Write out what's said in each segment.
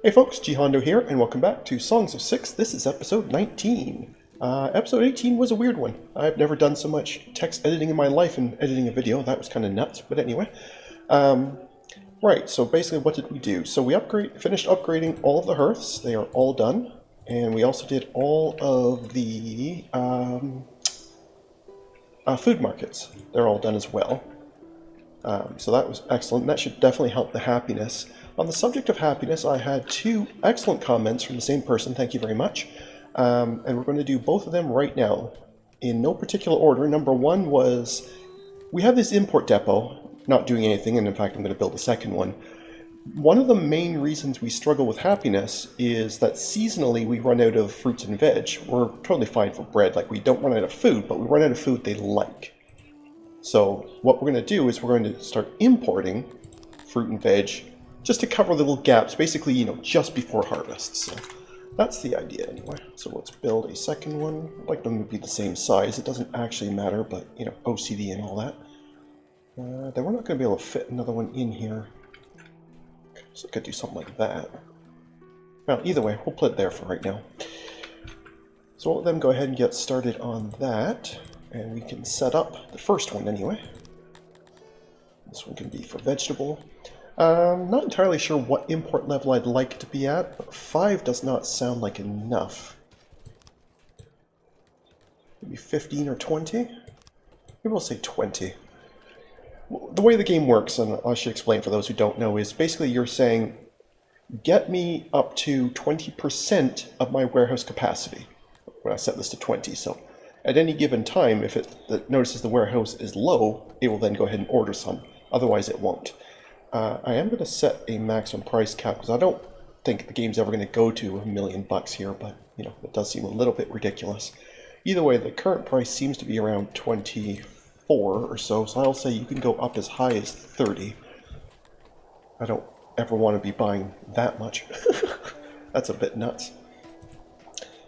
Hey folks, GHondo here, and welcome back to Songs of Syx. This is episode 19. Episode 18 was a weird one. I've never done so much text editing in my life and editing a video. That was kind of nuts, but anyway. Right, so basically what did we do? So we finished upgrading all of the hearths. They are all done. And we also did all of the food markets. They're all done as well. So that was excellent. That should definitely help the happiness. On the subject of happiness, I had two excellent comments from the same person. Thank you very much. And we're going to do both of them right now in no particular order. Number one was, we have this import depot not doing anything, and in fact I'm going to build a second one. One of the main reasons we struggle with happiness is that seasonally we run out of fruits and veg. We're totally fine for bread, like we don't run out of food, but we run out of food they like. So what we're going to do is we're going to start importing fruit and veg just to cover the little gaps, basically, you know, just before harvest. So that's the idea anyway. So let's build a second one. I'd like them to be the same size. It doesn't actually matter, but, you know, OCD and all that. Then we're not going to be able to fit another one in here. So I could do something like that. Well, either way, we'll put it there for right now. So we'll let them go ahead and get started on that. And we can set up the first one anyway. This one can be for vegetable. Not entirely sure what import level I'd like to be at, but 5 does not sound like enough. Maybe 15 or 20? Maybe we'll say 20. The way the game works, and I should explain for those who don't know, is basically you're saying, get me up to 20% of my warehouse capacity. When I set this to 20, so at any given time, if it notices the warehouse is low, it will then go ahead and order some. Otherwise, it won't. I am going to set a maximum price cap because I don't think the game's ever going to go to $1 million here, but you know, it does seem a little bit ridiculous. Either way, the current price seems to be around 24 or so, so I'll say you can go up as high as 30. I don't ever want to be buying that much. That's a bit nuts.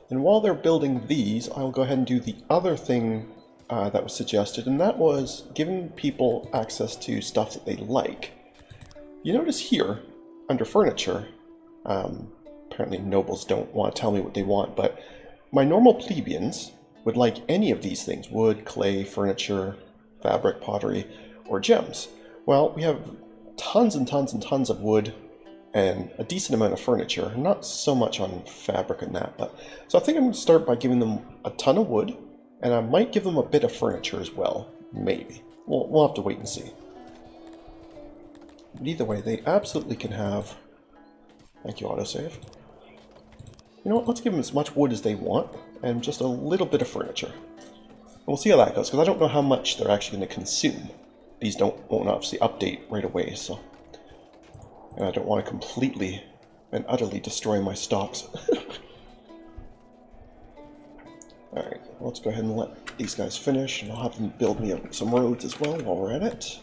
And while they're building these, I'll go ahead and do the other thing that was suggested, and that was giving people access to stuff that they like. You notice here, under furniture, apparently nobles don't want to tell me what they want, but my normal plebeians would like any of these things: wood, clay, furniture, fabric, pottery, or gems. Well, we have tons and tons and tons of wood and a decent amount of furniture, not so much on fabric and that, but so I think I'm going to start by giving them a ton of wood, and I might give them a bit of furniture as well, maybe. We'll have to wait and see. But either way, they absolutely can have, thank you autosave. You know what, let's give them as much wood as they want, and just a little bit of furniture. And we'll see how that goes, because I don't know how much they're actually going to consume. These won't obviously update right away, so. And I don't want to completely and utterly destroy my stocks. Alright, let's go ahead and let these guys finish, and I'll have them build me some roads as well while we're at it.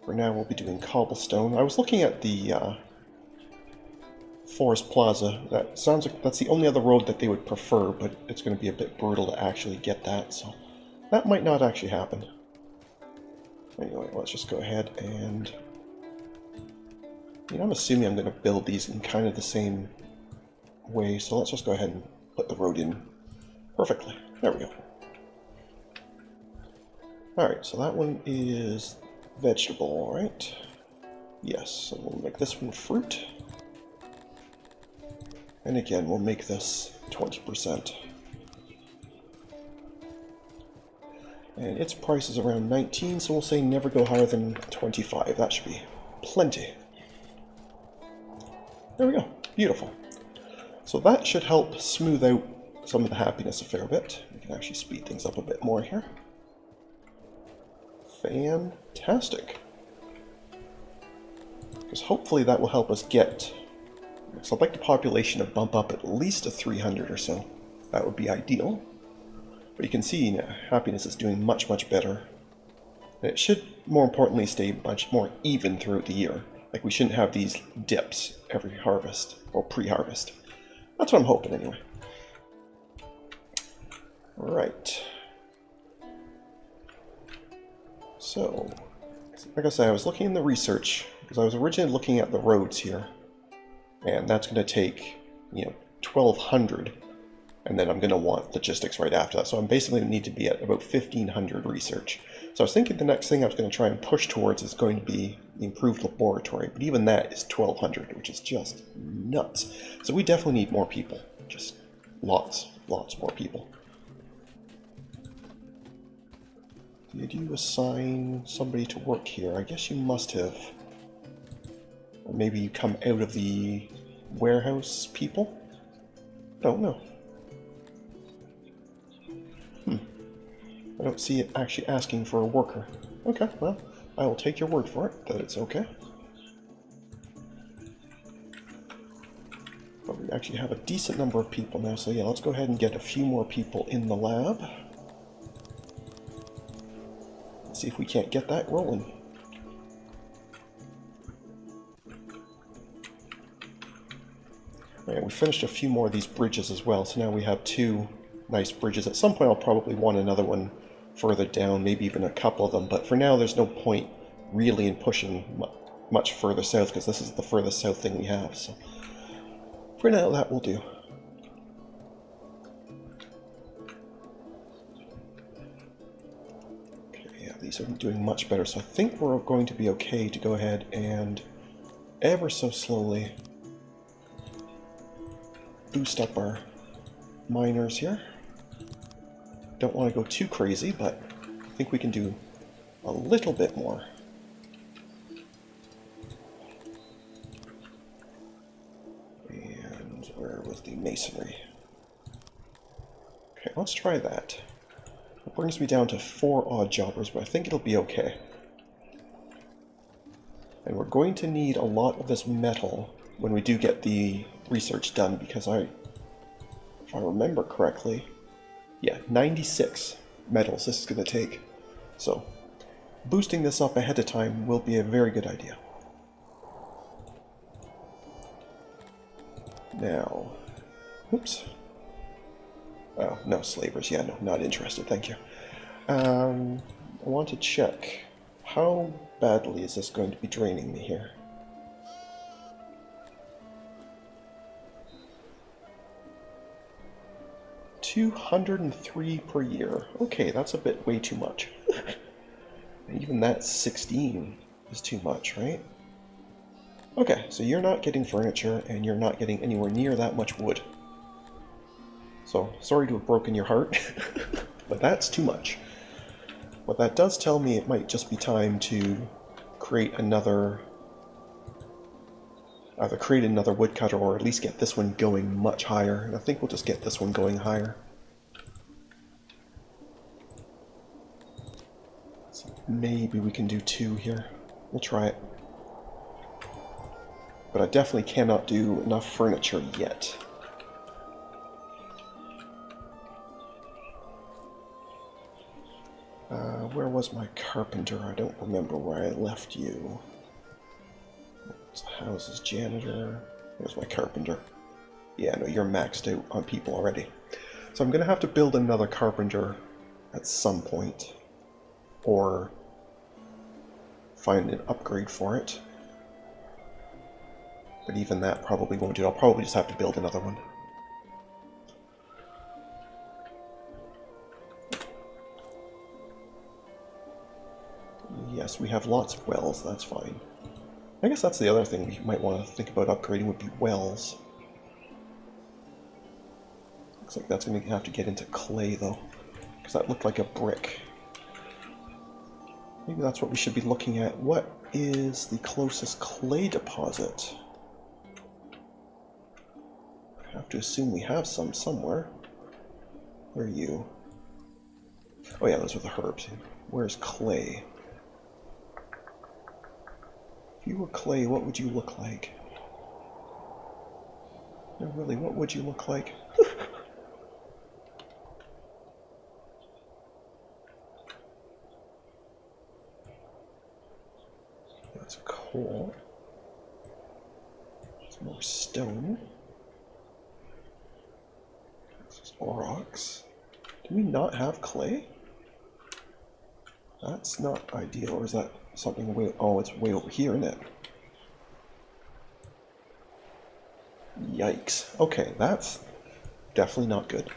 For now, we'll be doing cobblestone. I was looking at the Forest Plaza. That sounds like that's the only other road that they would prefer, but it's going to be a bit brutal to actually get that, so that might not actually happen. Anyway, let's just go ahead and, you know, I'm assuming I'm going to build these in kind of the same way, so let's just go ahead and put the road in perfectly. There we go. Alright, so that one is vegetable, right? Yes, so we'll make this one fruit. And again, we'll make this 20%. And its price is around 19, so we'll say never go higher than 25. That should be plenty. There we go. Beautiful. So that should help smooth out some of the happiness a fair bit. We can actually speed things up a bit more here. Fantastic. Because hopefully that will help us get... So I'd like the population to bump up at least to 300 or so. That would be ideal. But you can see, you know, happiness is doing much, much better. And it should, more importantly, stay much more even throughout the year. Like, we shouldn't have these dips every harvest, or pre-harvest. That's what I'm hoping, anyway. Alright. So, like I said, I was looking in the research Because I was originally looking at the roads here, and that's going to take, 1,200, and then I'm going to want logistics right after that. So I'm basically going to need to be at about 1,500 research. So I was thinking the next thing I was going to try and push towards is going to be the improved laboratory, but even that is 1,200, which is just nuts. So we definitely need more people, just lots more people. Did you assign somebody to work here? I guess you must have. Or maybe you come out of the warehouse people? Don't know. I don't see it actually asking for a worker. Okay, well, I will take your word for it that it's okay. But we actually have a decent number of people now, so yeah, let's go ahead and get a few more people in the lab. Let's see if we can't get that rolling. Alright, we finished a few more of these bridges as well, so now we have 2 nice bridges. At some point I'll probably want another one further down, maybe even a couple of them, but for now there's no point really in pushing much further south, because this is the furthest south thing we have, so for now that will do. Okay, yeah, these are doing much better, so I think we're going to be okay to go ahead and ever so slowly boost up our miners here. Don't want to go too crazy, but I think we can do a little bit more. And where was the masonry? Okay, let's try that. It brings me down to 4 odd jobbers, but I think it'll be okay. And we're going to need a lot of this metal when we do get the research done, because if I remember correctly, yeah, 96 metals this is going to take. So boosting this up ahead of time will be a very good idea. Now, oops. Oh, no, slavers. Yeah, no, not interested. Thank you. I want to check. How badly is this going to be draining me here? $203 per year. Okay, that's a bit way too much. Even that 16 is too much, right? Okay, so you're not getting furniture, and you're not getting anywhere near that much wood. So, sorry to have broken your heart, but that's too much. What that does tell me, it might just be time to create another... either create another woodcutter, or at least get this one going much higher. And I think we'll just get this one going higher. So maybe we can do 2 here. We'll try it. But I definitely cannot do enough furniture yet. Where was my carpenter? I don't remember where I left you. Houses janitor. There's my carpenter. Yeah, no, you're maxed out on people already. So I'm going to have to build another carpenter at some point. Or find an upgrade for it. But even that probably won't do. I'll probably just have to build another one. Yes, we have lots of wells, that's fine. I guess that's the other thing we might want to think about upgrading would be wells. Looks like that's going to have to get into clay though, because that looked like a brick. Maybe that's what we should be looking at. What is the closest clay deposit? I have to assume we have some somewhere. Where are you? Oh yeah, those are the herbs. Where's clay? If you were clay, what would you look like? No, really, what would you look like? That's coal. There's more stone. There's rocks. Do we not have clay? That's not ideal, or is that something way... Oh, it's way over here, isn't it? Yikes. Okay, that's definitely not good.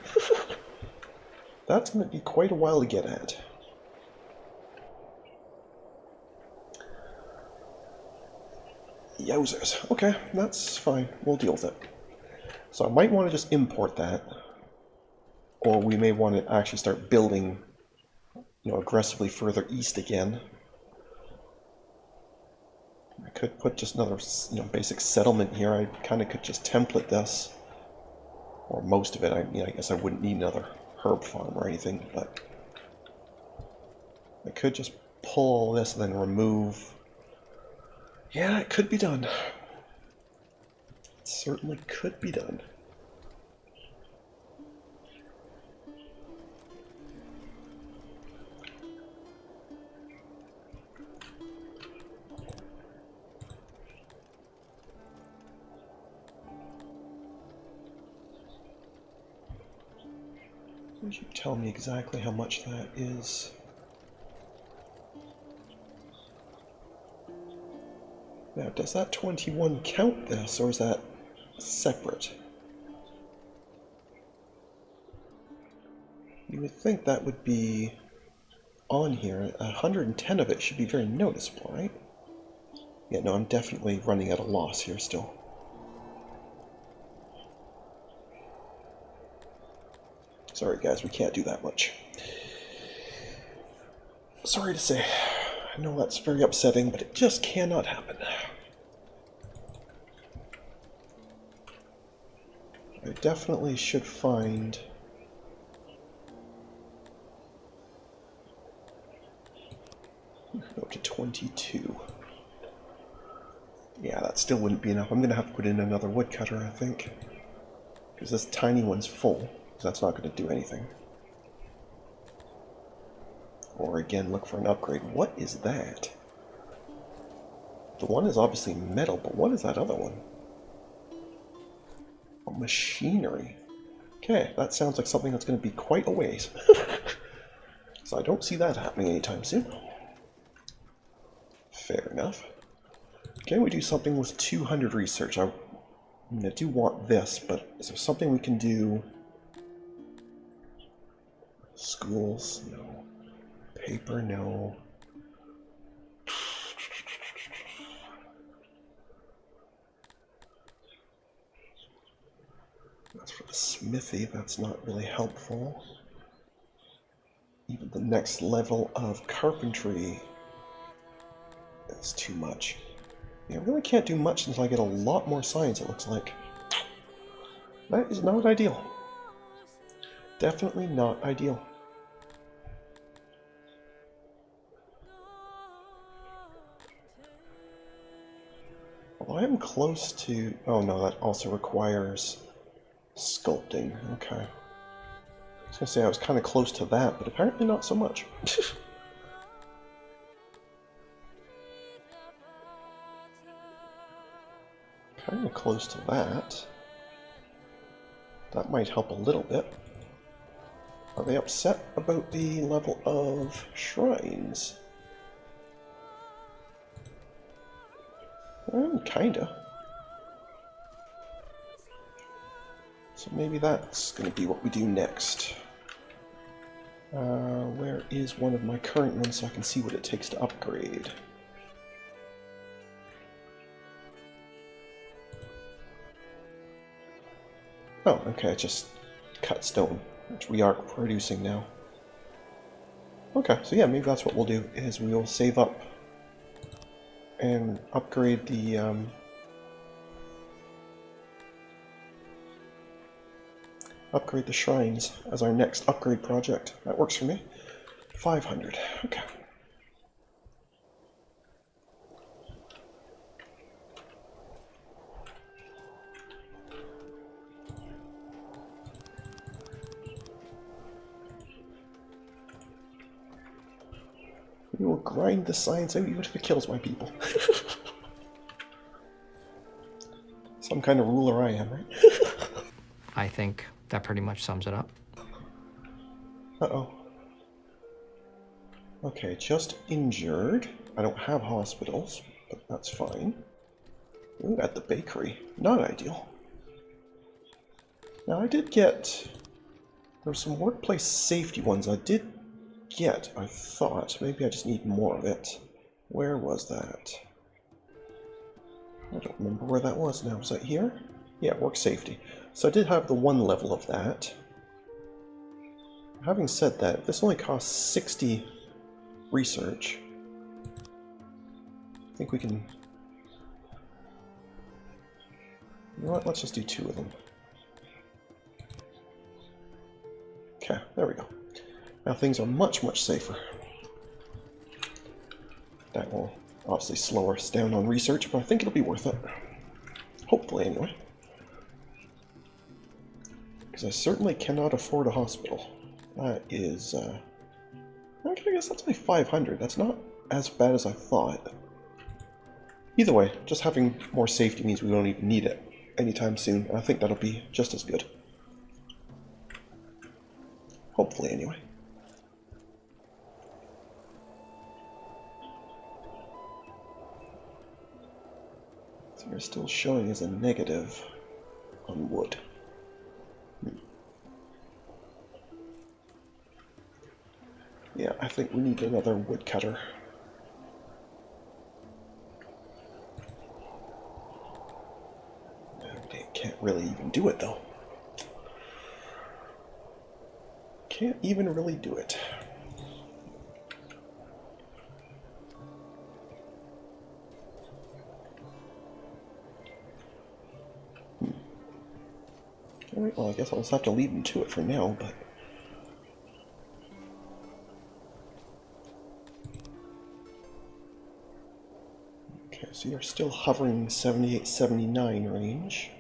That's going to be quite a while to get at. Yowzers. Okay, that's fine. We'll deal with it. So I might want to just import that. Or we may want to actually start building, aggressively further east again. I could put just another, basic settlement here. I kind of could just template this. Or most of it. I guess I wouldn't need another herb farm or anything, but I could just pull all this and then remove. Yeah, it could be done. It certainly could be done. You should tell me exactly how much that is. Now, does that 21 count this, or is that separate? You would think that would be on here. 110 of it should be very noticeable, right? Yeah, no, I'm definitely running at a loss here still. Sorry guys, we can't do that much. Sorry to say. I know that's very upsetting, but it just cannot happen. I definitely should find... up to 22. Yeah, that still wouldn't be enough. I'm going to have to put in another woodcutter, I think. Because this tiny one's full, so that's not going to do anything. Or again, look for an upgrade. What is that? The one is obviously metal, but what is that other one? Oh, machinery. Okay, that sounds like something that's going to be quite a ways. So I don't see that happening anytime soon. Fair enough. Can we do something with 200 research? I do want this, but is there something we can do? Schools? No. Paper? No. That's for the Smithy. That's not really helpful. Even the next level of carpentry. That's too much. Yeah, I really can't do much until I get a lot more science, it looks like. That is not ideal. Definitely not ideal. Well, I am close to... Oh no, that also requires sculpting. Okay. I was going to say I was kind of close to that, but apparently not so much. Kind of close to that. That might help a little bit. Are they upset about the level of shrines? Kinda. So maybe that's going to be what we do next. Where is one of my current ones so I can see what it takes to upgrade? Oh, okay, just cut stone, which we are producing now. Okay, so yeah, maybe that's what we'll do, is we will save up and upgrade the, shrines as our next upgrade project. That works for me. 500, okay. We will grind the science out even if it kills my people. Some kind of ruler I am, right? I think that pretty much sums it up. Uh-oh. Okay, just injured. I don't have hospitals, but that's fine. Ooh, at the bakery. Not ideal. Now I did get... There were some workplace safety ones I did get, I thought. Maybe I just need more of it. Where was that? I don't remember where that was now. Was that here? Yeah, work safety. So I did have the one level of that. Having said that, this only costs 60 research. I think we can... You know what? Let's just do 2 of them. Okay, there we go. Now things are much, much safer. That will obviously slow us down on research, but I think it'll be worth it. Hopefully, anyway. Because I certainly cannot afford a hospital. That is, actually, I guess that's only 500. That's not as bad as I thought. Either way, just having more safety means we don't even need it anytime soon. I think that'll be just as good. Hopefully, anyway. So you're still showing as a negative on wood. Yeah, I think we need another woodcutter. Can't really even do it, though. Can't even really do it. Alright, well, I guess I'll just have to leave them to it for now, but... Okay, so you're still hovering 78-79 range.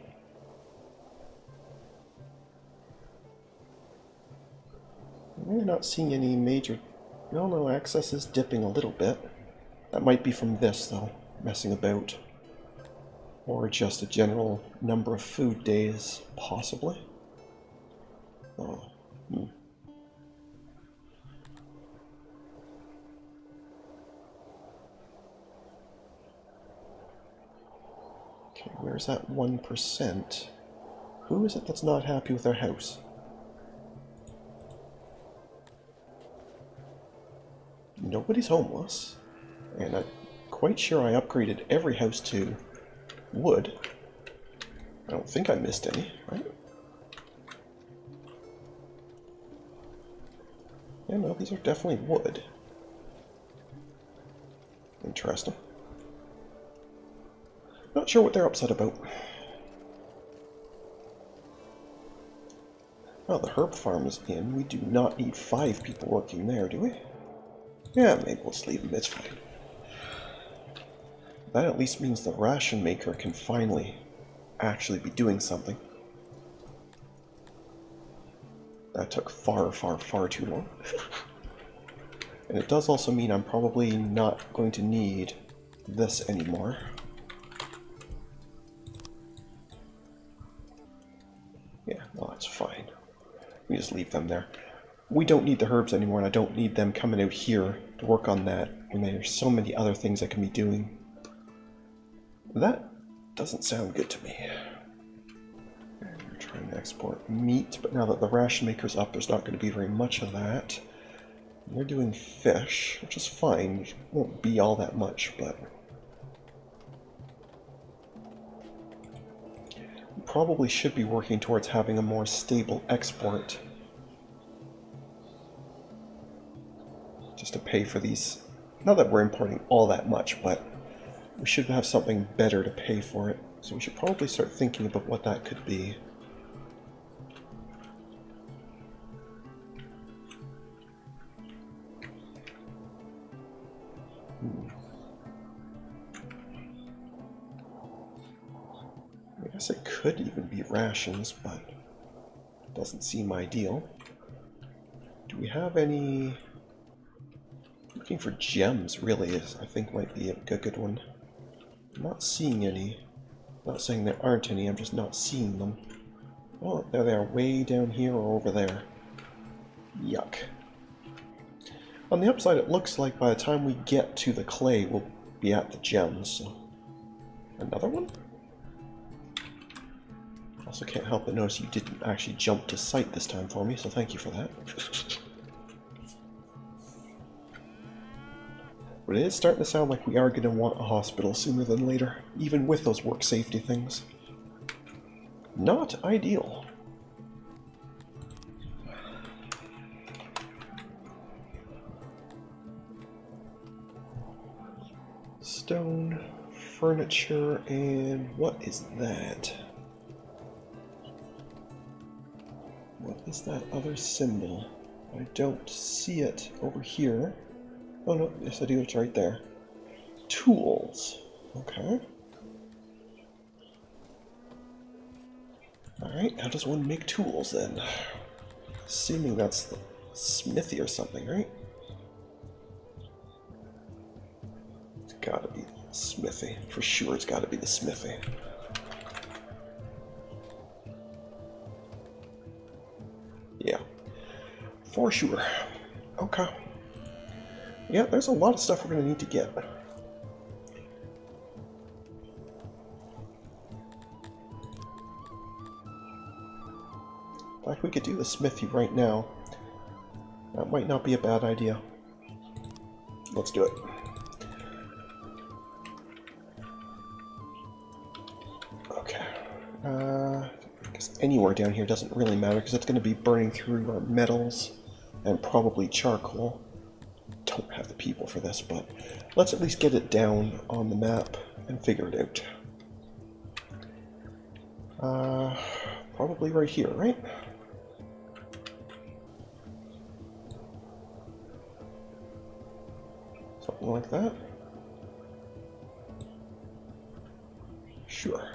We're not seeing any major... No, access is dipping a little bit. That might be from this, though, messing about. Or just a general number of food days, possibly. Oh, Okay, where's that 1%? Who is it that's not happy with their house? Nobody's homeless, and I'm quite sure I upgraded every house to wood. I don't think I missed any, right? Yeah, no, these are definitely wood. Interesting. Not sure what they're upset about. Well, the herb farm is in. We do not need 5 people working there, do we? Yeah, maybe we'll just leave them. It's fine. That at least means the ration maker can finally actually be doing something. That took far, far, far too long. And it does also mean I'm probably not going to need this anymore. Yeah, well, that's fine. We just leave them there. We don't need the herbs anymore, and I don't need them coming out here to work on that when there's so many other things I can be doing. That doesn't sound good to me. We're trying to export meat, but now that the ration maker's up, there's not going to be very much of that. We're doing fish, which is fine. It won't be all that much, but... we probably should be working towards having a more stable export. Just to pay for these. Not that we're importing all that much, but we should have something better to pay for it. So we should probably start thinking about what that could be. I guess it could even be rations, but it doesn't seem ideal. Do we have any... Looking for gems, really, is I think might be a good one. I'm not seeing any. I'm not saying there aren't any, I'm just not seeing them. Oh, there they are, way down here or over there. Yuck. On the upside, it looks like by the time we get to the clay, we'll be at the gems, so... Another one? I'll Also can't help but notice you didn't actually jump to site this time for me, so thank you for that. But it is starting to sound like we are going to want a hospital sooner than later, even with those work safety things. Not ideal. Stone, furniture, and what is that? What is that other symbol? I don't see it over here. Oh no, yes I do, it's right there. Tools. Okay. Alright, how does one make tools then? Assuming that's the Smithy or something, right? It's gotta be the Smithy. For sure it's gotta be the Smithy. Yeah. For sure. Okay. Yeah, there's a lot of stuff we're gonna need to get. In fact, we could do the Smithy right now. That might not be a bad idea. Let's do it. Okay. I guess anywhere down here doesn't really matter because it's going to be burning through our metals and probably charcoal. Don't have the people for this, but let's at least get it down on the map and figure it out. Probably right here, right? Something like that. Sure.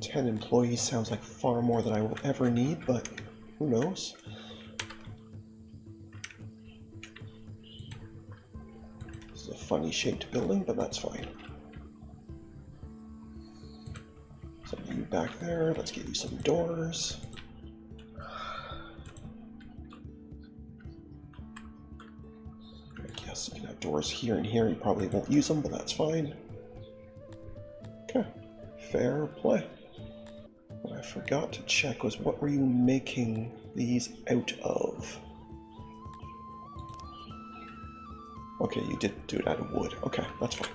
Ten employees sounds like far more than I will ever need, but who knows? This is a funny shaped building, but that's fine. Send you back there, let's give you some doors. I guess you can have doors here and here, you probably won't use them, but that's fine. Okay, fair play. What I forgot to check was what were you making these out of? Okay, you did do it out of wood. Okay, that's fine.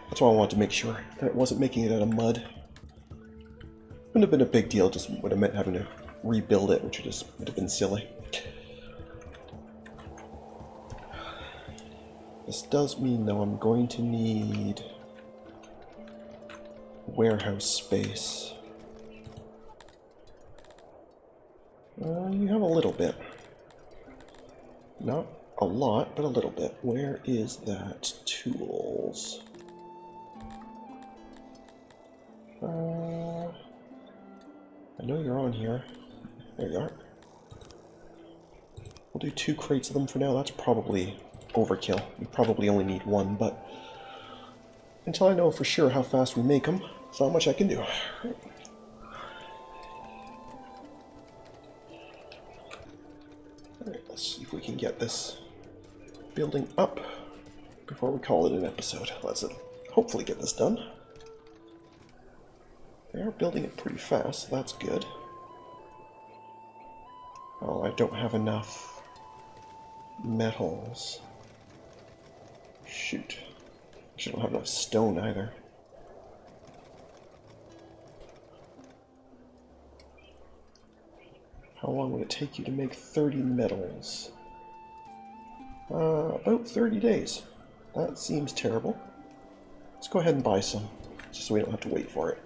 That's why I wanted to make sure that it wasn't making it out of mud. Wouldn't have been a big deal, just would have meant having to rebuild it, which would have been silly. This does mean, though, I'm going to need warehouse space. You have a little bit. Not a lot, but a little bit. Where is that? Tools. I know you're on here. There you are. We'll do 2 crates of them for now. That's probably overkill. We probably only need 1, but until I know for sure how fast we make them, there's not much I can do. Alright, let's see if we can get this building up before we call it an episode. Let's hopefully get this done. They are building it pretty fast, so that's good. Oh, I don't have enough metals. Shoot. I don't have enough stone either. How long would it take you to make 30 metals? About 30 days. That seems terrible. Let's go ahead and buy some, just so we don't have to wait for it.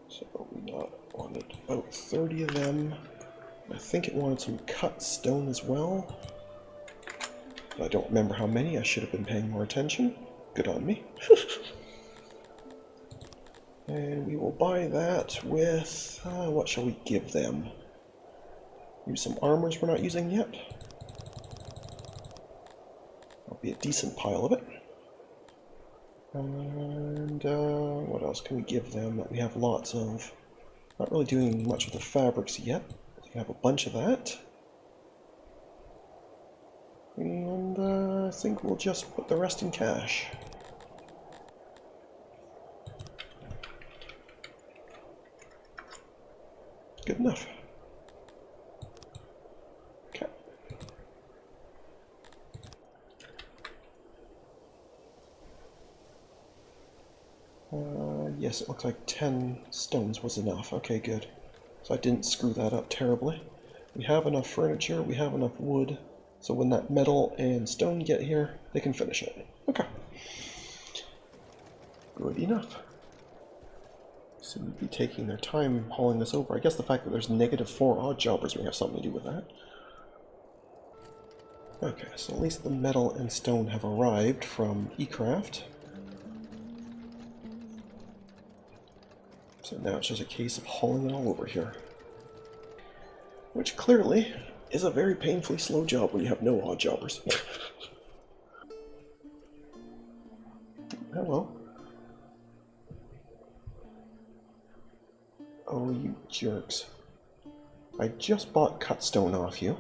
So we wanted about 30 of them. I think it wanted some cut stone as well. But I don't remember how many. I should have been paying more attention. Good on me. And we will buy that with... what shall we give them? Use some armors we're not using yet. That'll be a decent pile of it. And what else can we give them that we have lots of? Not really doing much with the fabrics yet. I have a bunch of that. And I think we'll just put the rest in cash. Good enough. Okay. Yes, it looks like 10 stones was enough. Okay, good. So I didn't screw that up terribly. We have enough furniture, we have enough wood, so when that metal and stone get here, they can finish it. Okay. Good enough. So we'd be taking their time hauling this over. I guess the fact that there's -4 odd jobbers may have something to do with that. Okay, so at least the metal and stone have arrived from eCraft. So now it's just a case of hauling it all over here. Which clearly is a very painfully slow job when you have no odd jobbers. Hello. Oh, you jerks. I just bought cut stone off you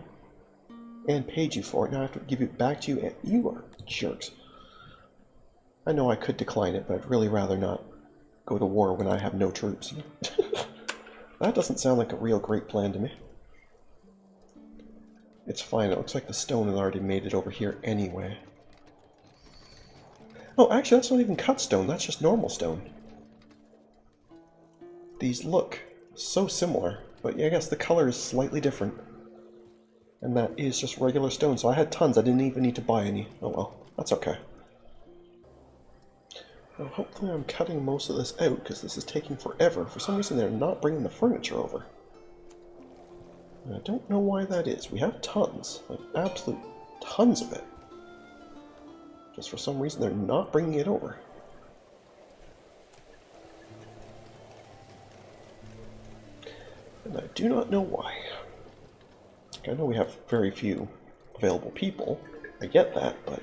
and paid you for it. Now I have to give it back to you, and you are jerks. I know I could decline it, but I'd really rather not go to war when I have no troops. That doesn't sound like a real great plan to me. It's fine, it looks like the stone has already made it over here anyway. Oh, actually, that's not even cut stone, that's just normal stone. These look so similar, but yeah, I guess the color is slightly different. And that is just regular stone, so I had tons, I didn't even need to buy any. Oh well, that's okay. Well, hopefully I'm cutting most of this out, because this is taking forever. For some reason they're not bringing the furniture over. And I don't know why that is. We have tons, like absolute tons of it. Just for some reason they're not bringing it over. And I do not know why. I know we have very few available people. I get that, but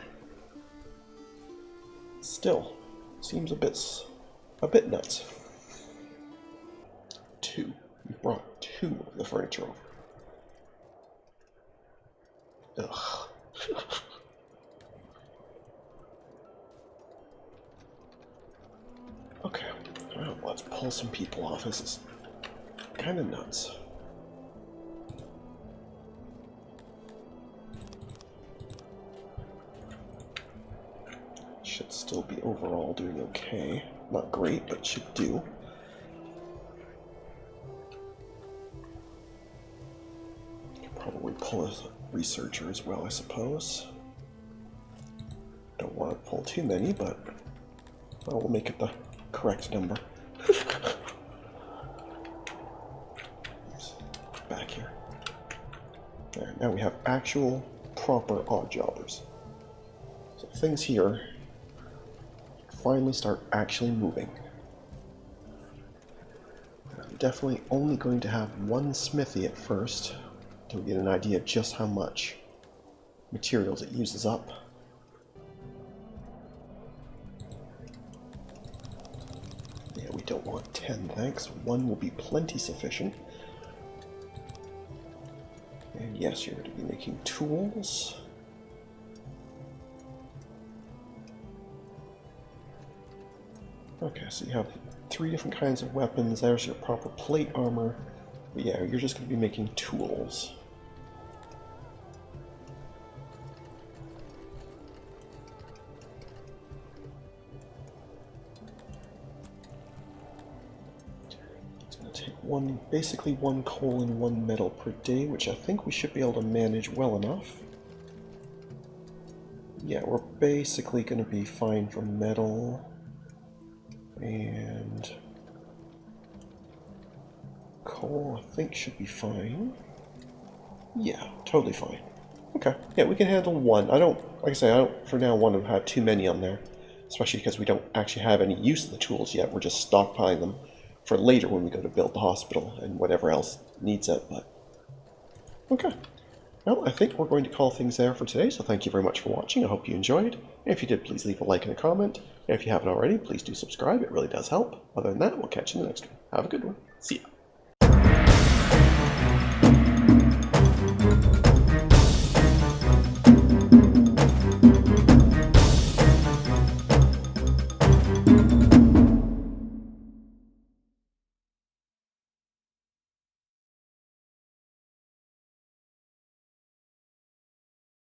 still seems a bit nuts. 2. We brought 2 of the furniture over. Ugh. Okay, well, let's pull some people off. This is kind of nuts. Should still be overall doing okay. Not great, but should do. Could probably pull a researcher as well, I suppose. Don't want to pull too many, but well, we'll make it the correct number. Back here. There, now we have actual, proper odd jobbers. So things here finally start actually moving. I'm definitely only going to have one smithy at first to get an idea of just how much materials it uses up. Yeah, we don't want 10, thanks. 1 will be plenty sufficient. And yes, you're going to be making tools. Okay, so you have 3 different kinds of weapons. There's your proper plate armor. But yeah, you're just going to be making tools. It's going to take basically one coal and 1 metal per day, which I think we should be able to manage well enough. Yeah, we're basically going to be fine for metal. And coal, I think, should be fine. Yeah, totally fine. Okay, yeah, we can handle 1. I don't, like I say, I don't for now want to have too many on there, especially because we don't actually have any use of the tools yet. We're just stockpiling them for later when we go to build the hospital and whatever else needs it, but okay. Well, I think we're going to call things there for today, so thank you very much for watching. I hope you enjoyed. And if you did, please leave a like and a comment. And if you haven't already, please do subscribe. It really does help. Other than that, we'll catch you in the next one. Have a good one. See ya.